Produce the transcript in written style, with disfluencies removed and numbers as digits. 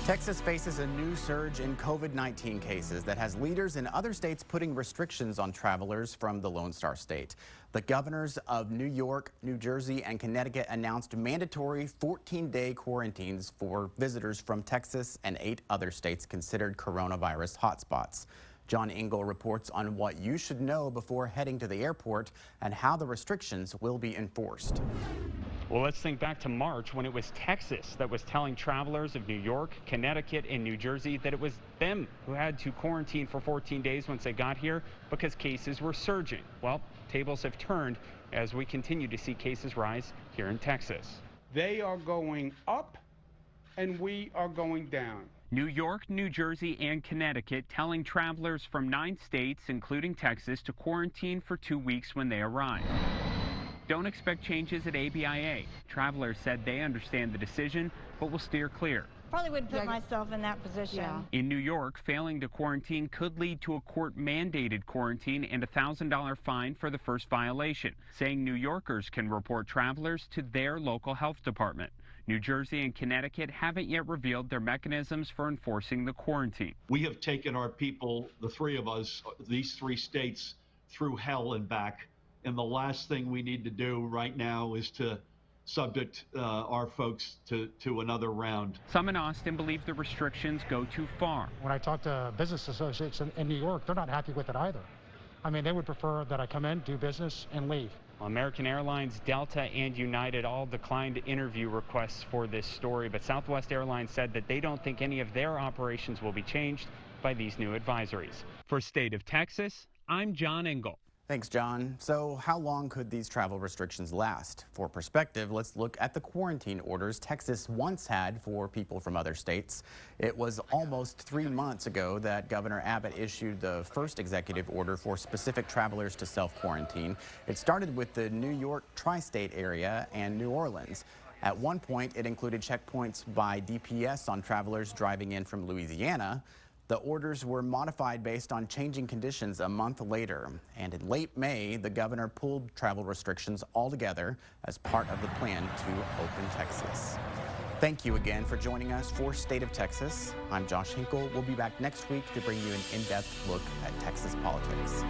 Texas faces a new surge in COVID-19 cases that has leaders in other states putting restrictions on travelers from the Lone Star State. The governors of New York, New Jersey, and Connecticut announced mandatory 14-day quarantines for visitors from Texas and 8 other states considered coronavirus hotspots. John Engel reports on what you should know before heading to the airport and how the restrictions will be enforced. Well, let's think back to March when it was Texas that was telling travelers of New York, Connecticut, and New Jersey that it was them who had to quarantine for 14 days once they got here because cases were surging. Well, tables have turned as we continue to see cases rise here in Texas. They are going up and we are going down. New York, New Jersey, and Connecticut telling travelers from 9 states, including Texas, to quarantine for 2 weeks when they arrive. Don't expect changes at ABIA. Travelers said they understand the decision, but will steer clear. Probably wouldn't put myself in that position. Yeah. In New York, failing to quarantine could lead to a court-mandated quarantine and a $1,000 fine for the first violation, saying New Yorkers can report travelers to their local health department. New Jersey and Connecticut haven't yet revealed their mechanisms for enforcing the quarantine. We have taken our people, the 3 of us, these 3 states, through hell and back. And the last thing we need to do right now is to subject our folks to another round. Some in Austin believe the restrictions go too far. When I talk to business associates in New York, they're not happy with it either. I mean, they would prefer that I come in, do business, and leave. American Airlines, Delta, and United all declined interview requests for this story, but Southwest Airlines said that they don't think any of their operations will be changed by these new advisories. For State of Texas, I'm John Engel. Thanks, John. So how long could these travel restrictions last? For perspective, let's look at the quarantine orders Texas once had for people from other states. It was almost 3 months ago that Governor Abbott issued the first executive order for specific travelers to self-quarantine. It started with the New York tri-state area and New Orleans. At one point, it included checkpoints by DPS on travelers driving in from Louisiana. The orders were modified based on changing conditions a month later. And in late May, the governor pulled travel restrictions altogether as part of the plan to open Texas. Thank you again for joining us for State of Texas. I'm Josh Hinkle. We'll be back next week to bring you an in-depth look at Texas politics.